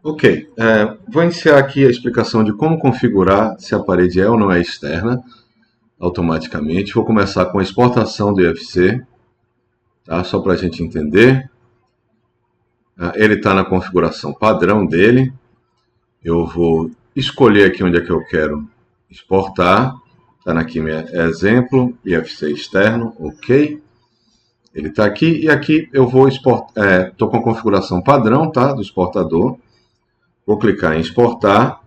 Ok, vou iniciar aqui a explicação de como configurar se a parede é ou não é externa automaticamente. Vou começar com a exportação do IFC, tá? Só para a gente entender. Ele está na configuração padrão dele. Eu vou escolher aqui onde é que eu quero exportar. Está aqui meu exemplo, IFC externo, ok. Ele está aqui e aqui eu vou exportar. Estou com a configuração padrão, tá? Do exportador. Vou clicar em exportar.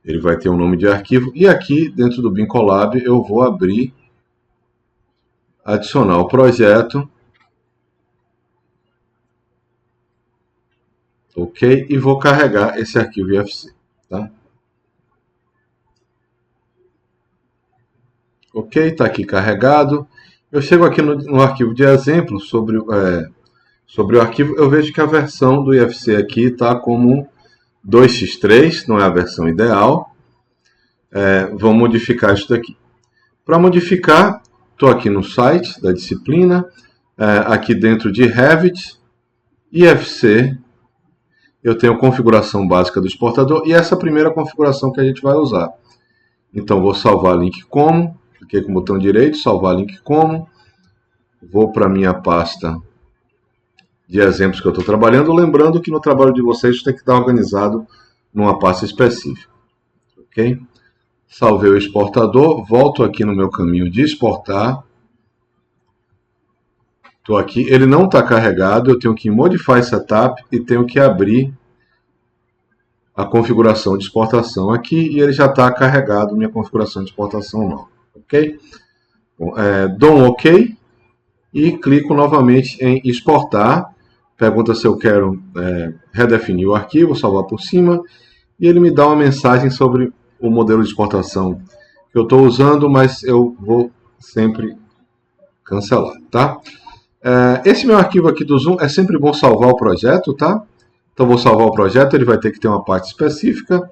Ele vai ter um nome de arquivo. E aqui, dentro do BIM-Collab, eu vou abrir, adicionar o projeto. Ok? E vou carregar esse arquivo IFC. Tá? Ok? Está aqui carregado. Eu chego aqui no arquivo de exemplo sobre o arquivo. Eu vejo que a versão do IFC aqui está como 2x3, não é a versão ideal. Vou modificar isso daqui. Para modificar, estou aqui no site da disciplina, aqui dentro de Revit, IFC, eu tenho a configuração básica do exportador e essa é a primeira configuração que a gente vai usar. Então vou salvar link como, cliquei com o botão direito, salvar link como, vou para a minha pasta de exemplos que eu estou trabalhando, lembrando que no trabalho de vocês tem que estar organizado numa pasta específica. Ok? Salvei o exportador, volto aqui no meu caminho de exportar. Estou aqui, ele não está carregado, eu tenho que ir em Modify Setup e tenho que abrir a configuração de exportação aqui e ele já está carregado, minha configuração de exportação nova. Ok? Bom, dou um OK e clico novamente em exportar. Pergunta se eu quero redefinir o arquivo, salvar por cima e ele me dá uma mensagem sobre o modelo de exportação que eu estou usando, mas eu vou sempre cancelar, tá? Esse meu arquivo aqui do Zoom é sempre bom salvar o projeto, tá? Então vou salvar o projeto, ele vai ter que ter uma parte específica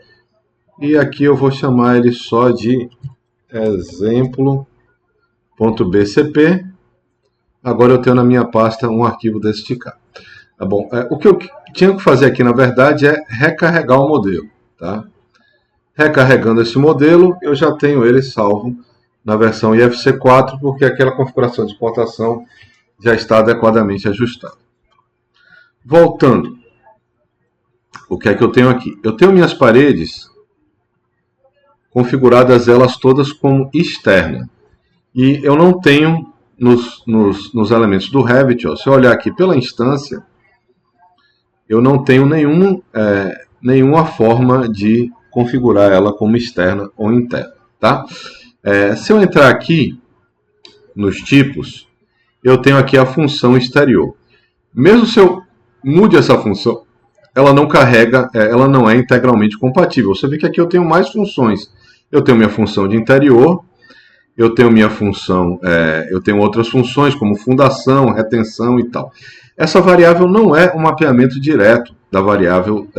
e aqui eu vou chamar ele só de exemplo.bcp. Agora eu tenho na minha pasta um arquivo desse tipo. Tá bom, o que eu tinha que fazer aqui na verdade é recarregar o modelo, tá? Recarregando esse modelo, eu já tenho ele salvo na versão IFC4, porque aquela configuração de exportação já está adequadamente ajustada. Voltando, o que é que eu tenho aqui? Eu tenho minhas paredes configuradas elas todas como externa. E eu não tenho nos elementos do Revit, se eu olhar aqui pela instância, eu não tenho nenhuma forma de configurar ela como externa ou interna. Tá? Se eu entrar aqui nos tipos, eu tenho aqui a função exterior. Mesmo se eu mude essa função, ela não carrega, ela não é integralmente compatível. Você vê que aqui eu tenho mais funções. Eu tenho minha função de interior, eu tenho minha função, eu tenho outras funções como fundação, retenção e tal. Essa variável não é um mapeamento direto da variável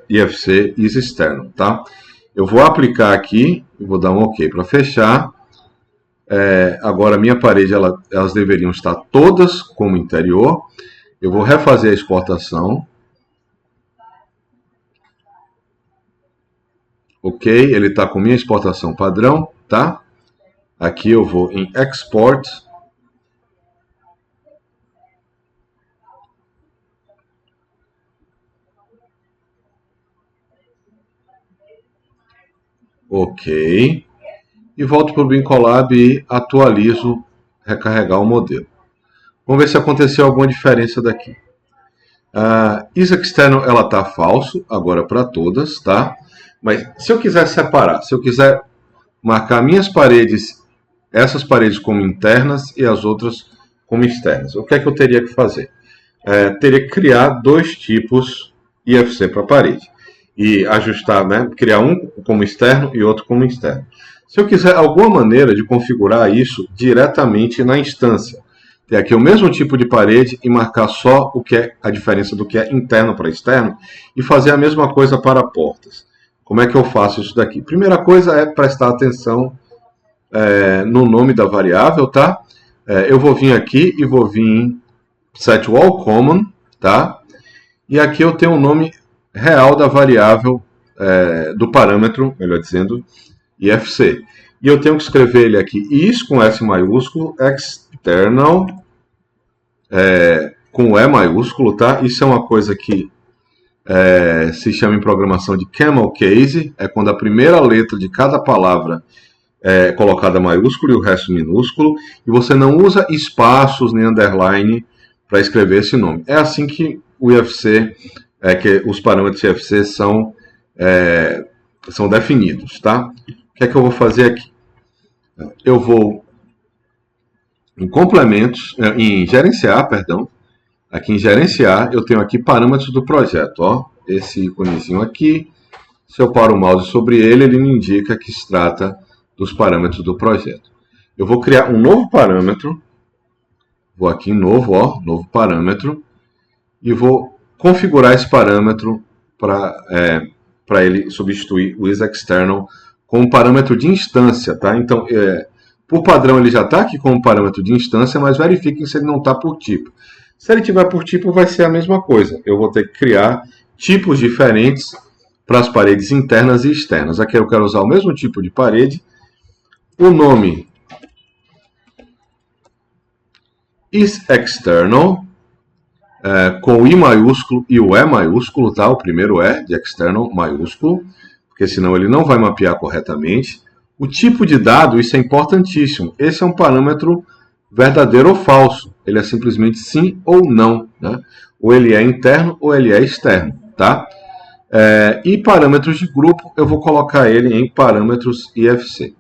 IFC externo, tá? Eu vou aplicar aqui, vou dar um OK para fechar. Agora minha parede, elas deveriam estar todas como interior. Eu vou refazer a exportação. Ok, ele está com minha exportação padrão, tá? Aqui eu vou em Export. Ok. E volto para o BIM-Collab e atualizo, recarregar o modelo. Vamos ver se aconteceu alguma diferença daqui. Isso externo ela está falso, agora para todas, tá? Mas se eu quiser separar, se eu quiser marcar minhas paredes, essas paredes como internas e as outras como externas, o que é que eu teria que fazer? Teria que criar dois tipos IFC para parede e ajustar, né? Criar um como externo e outro como interno. Se eu quiser alguma maneira de configurar isso diretamente na instância, ter aqui o mesmo tipo de parede e marcar só o que é a diferença do que é interno para externo e fazer a mesma coisa para portas. Como é que eu faço isso daqui? Primeira coisa é prestar atenção no nome da variável, tá? Eu vou vir aqui e vou vir em Set All Common, tá? E aqui eu tenho um nome real da variável do parâmetro, melhor dizendo, IFC. E eu tenho que escrever ele aqui, is com S maiúsculo, external, com E maiúsculo, tá? Isso é uma coisa que se chama em programação de camel case, é quando a primeira letra de cada palavra é colocada maiúsculo e o resto minúsculo, e você não usa espaços nem underline para escrever esse nome. É assim que o IFC, que os parâmetros IFC são definidos, tá? O que é que eu vou fazer aqui? Eu vou em complementos, em gerenciar, perdão. Aqui em gerenciar, eu tenho aqui parâmetros do projeto, ó. Esse íconezinho aqui. Se eu paro o mouse sobre ele, ele me indica que se trata dos parâmetros do projeto. Eu vou criar um novo parâmetro. Vou aqui em novo, ó, novo parâmetro. E vou configurar esse parâmetro para ele substituir o isExternal com um parâmetro de instância, tá? Então, por padrão, ele já está aqui como parâmetro de instância, mas verifiquem se ele não está por tipo. Se ele tiver por tipo, vai ser a mesma coisa. Eu vou ter que criar tipos diferentes para as paredes internas e externas. Aqui eu quero usar o mesmo tipo de parede. O nome isExternal, com o I maiúsculo e o E maiúsculo, tá? O primeiro E de external maiúsculo, porque senão ele não vai mapear corretamente. O tipo de dado, isso é importantíssimo. Esse é um parâmetro verdadeiro ou falso. Ele é simplesmente sim ou não, né? Ou ele é interno ou ele é externo, tá? E parâmetros de grupo, eu vou colocar ele em parâmetros IFC.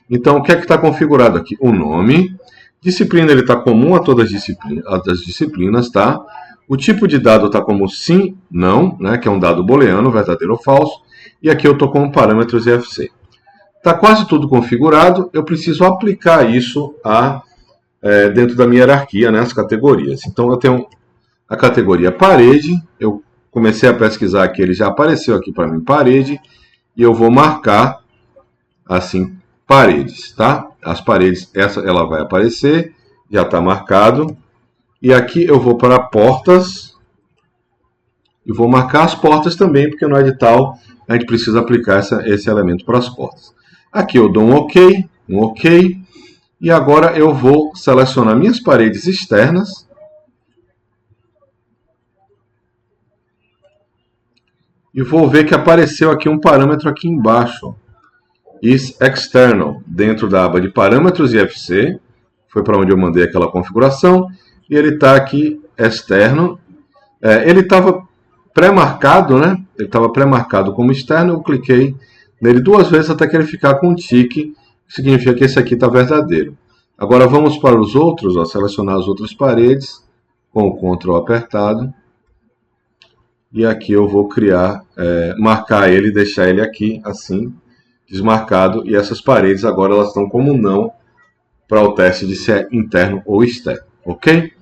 Então, o que é que está configurado aqui? O nome. Disciplina, ele está comum a todas as disciplinas, tá? O tipo de dado está como sim, não, né? Que é um dado booleano, verdadeiro ou falso. E aqui eu estou com parâmetros IFC. Está quase tudo configurado, eu preciso aplicar isso dentro da minha hierarquia, né, as categorias. Então eu tenho a categoria parede, eu comecei a pesquisar aqui, ele já apareceu aqui para mim, parede, e eu vou marcar assim, paredes, tá? As paredes, ela vai aparecer, já está marcado. E aqui eu vou para portas, e vou marcar as portas também, porque no edital a gente precisa aplicar esse elemento para as portas. Aqui eu dou um OK, e agora eu vou selecionar minhas paredes externas. E vou ver que apareceu aqui um parâmetro aqui embaixo, isExternal, dentro da aba de parâmetros IFC, foi para onde eu mandei aquela configuração, e ele está aqui externo. Ele estava pré-marcado, né? Ele estava pré-marcado como externo, eu cliquei nele 2 vezes até que ele ficar com um tique, que significa que esse aqui está verdadeiro. Agora vamos para os outros, ó, selecionar as outras paredes, com o Ctrl apertado. E aqui eu vou marcar ele, deixar ele aqui, assim, desmarcado. E essas paredes agora elas estão como não para o teste de se é interno ou externo, ok?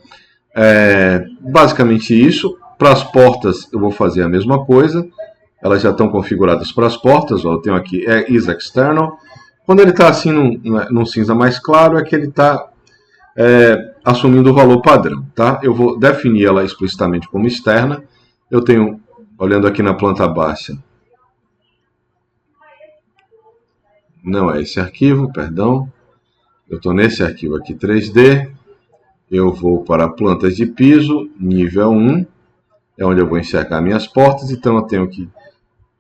Basicamente isso. Para as portas eu vou fazer a mesma coisa. Elas já estão configuradas para as portas. Ó, eu tenho aqui isExternal. Quando ele está assim num cinza mais claro, é que ele está assumindo o valor padrão. Tá? Eu vou definir ela explicitamente como externa. Eu tenho, olhando aqui na planta baixa, não é esse arquivo, perdão. Eu estou nesse arquivo aqui 3D. Eu vou para plantas de piso, nível 1. É onde eu vou enxergar minhas portas. Então eu tenho que,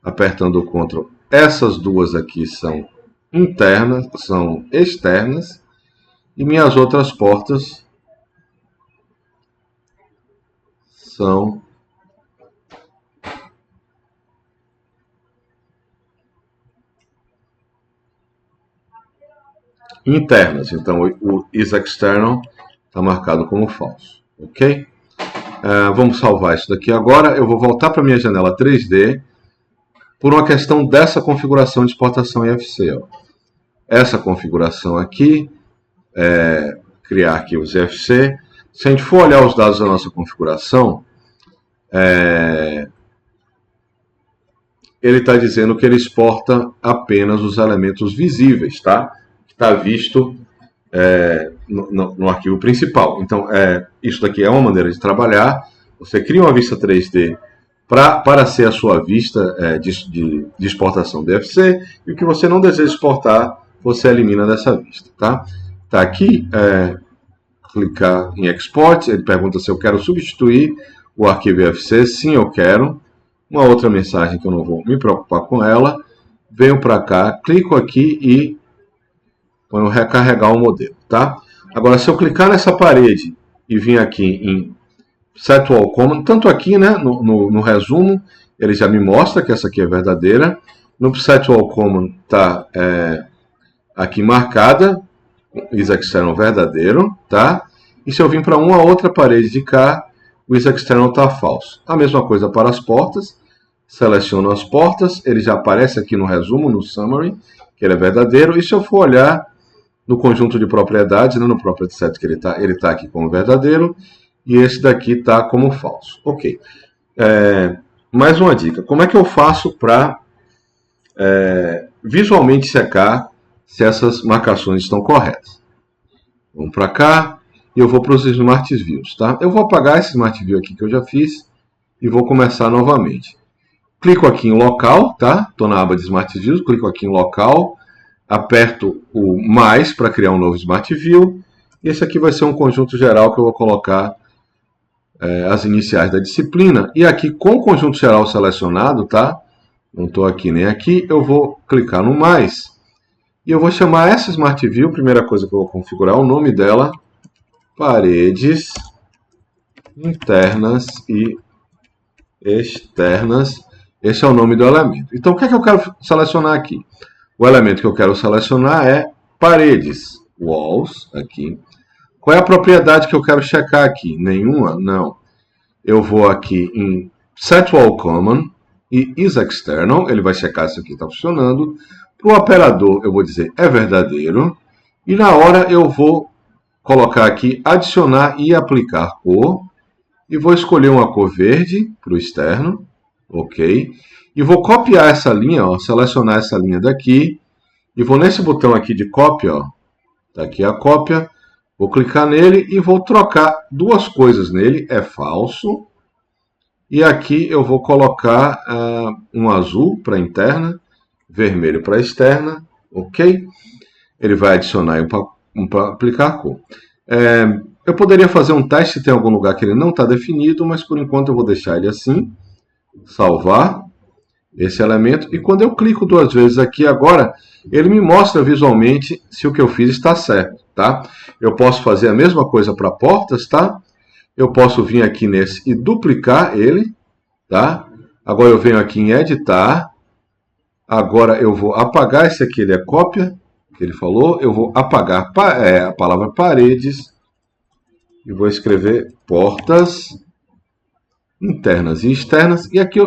apertando o Ctrl, essas duas aqui são internas, são externas. E minhas outras portas são internas. Então o isExternal está marcado como falso, ok? Vamos salvar isso daqui agora. Eu vou voltar para a minha janela 3D por uma questão dessa configuração de exportação IFC. Ó. Essa configuração aqui, criar arquivos IFC. Se a gente for olhar os dados da nossa configuração, ele está dizendo que ele exporta apenas os elementos visíveis, tá? Que está visto no arquivo principal. Então, isso daqui é uma maneira de trabalhar. Você cria uma vista 3D para ser a sua vista de exportação DFC, e o que você não deseja exportar, você elimina dessa vista. Tá aqui, clicar em Export, ele pergunta se eu quero substituir o arquivo IFC. Sim, eu quero. Uma outra mensagem que eu não vou me preocupar com ela. Venho para cá, clico aqui e ponho recarregar o modelo. Agora, se eu clicar nessa parede e vir aqui em Set Wall Command, tanto aqui, né, no resumo, ele já me mostra que essa aqui é verdadeira. No Set Wall Command está aqui marcada, isExternal verdadeiro, E se eu vir para uma outra parede de cá, o isExternal está falso. A mesma coisa para as portas. Seleciono as portas, ele já aparece aqui no resumo, no summary, que ele é verdadeiro. E se eu for olhar no conjunto de propriedades, no property set que ele tá aqui como verdadeiro, e esse daqui está como falso. Ok. Mais uma dica. Como é que eu faço para visualmente checar se essas marcações estão corretas? Vamos para cá e eu vou para os Smart Views. Eu vou apagar esse Smart View aqui que eu já fiz e vou começar novamente. Clico aqui em local, Estou na aba de Smart Views, clico aqui em local, aperto o mais para criar um novo Smart View. E esse aqui vai ser um conjunto geral que eu vou colocar as iniciais da disciplina. E aqui com o conjunto geral selecionado, não estou aqui nem aqui, eu vou clicar no mais. E eu vou chamar essa Smart View, primeira coisa que eu vou configurar, o nome dela, paredes internas e externas. Esse é o nome do elemento. Então, o que é que eu quero selecionar aqui? O elemento que eu quero selecionar é paredes, walls, aqui. Qual é a propriedade que eu quero checar aqui? Nenhuma? Não. Eu vou aqui em Set Wall Command e isExternal, ele vai checar se aqui está funcionando. Para o operador, eu vou dizer é verdadeiro. E na hora eu vou colocar aqui adicionar e aplicar cor. E vou escolher uma cor verde para o externo. Ok. E vou copiar essa linha, selecionar essa linha daqui. E vou nesse botão aqui de cópia, está aqui a cópia. Vou clicar nele e vou trocar duas coisas nele. É falso. E aqui eu vou colocar um azul para a interna, vermelho para a externa. Ok? Ele vai adicionar para aplicar a cor. Eu poderia fazer um teste se tem algum lugar que ele não está definido, mas por enquanto eu vou deixar ele assim. Salvar esse elemento. E quando eu clico duas vezes aqui agora, ele me mostra visualmente se o que eu fiz está certo. Eu posso fazer a mesma coisa para portas. Eu posso vir aqui nesse e duplicar ele. Agora eu venho aqui em editar. Agora eu vou apagar esse aqui, ele é cópia, que ele falou. Eu vou apagar a palavra paredes e vou escrever portas internas e externas. E aqui eu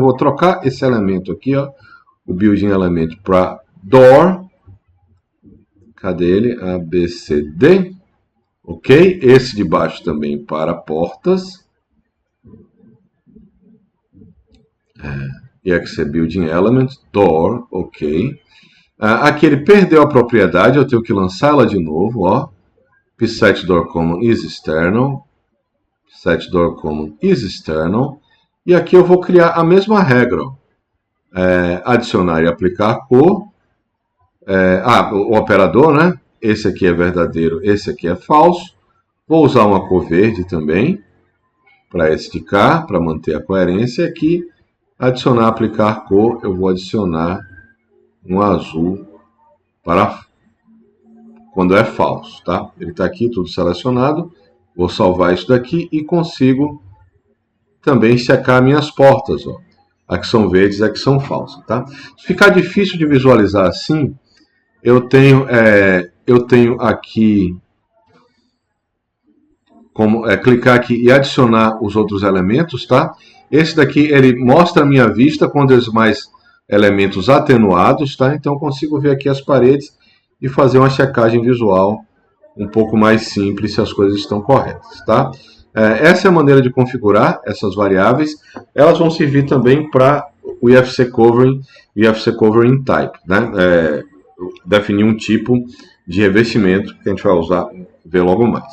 vou trocar esse elemento aqui, o building element para door. Cadê ele? A, B, C, D. Ok? Esse de baixo também para portas. E aqui é building element, door, ok. Aqui ele perdeu a propriedade, eu tenho que lançá-la de novo, Set door command is external. Set door command is external. E aqui eu vou criar a mesma regra, adicionar e aplicar cor. O operador, né? Esse aqui é verdadeiro, esse aqui é falso. Vou usar uma cor verde também, para esse de cá, para manter a coerência. Aqui, adicionar, aplicar cor, eu vou adicionar um azul para quando é falso, Ele está aqui tudo selecionado. Vou salvar isso daqui e consigo também checar minhas portas, A que são verdes e a que são falsas, Se ficar difícil de visualizar assim, eu tenho aqui como clicar aqui e adicionar os outros elementos, Esse daqui ele mostra a minha vista com os mais elementos atenuados, Então eu consigo ver aqui as paredes e fazer uma checagem visual um pouco mais simples se as coisas estão corretas, Essa é a maneira de configurar essas variáveis. Elas vão servir também para o IFC Covering Type, definir um tipo de revestimento que a gente vai ver logo mais.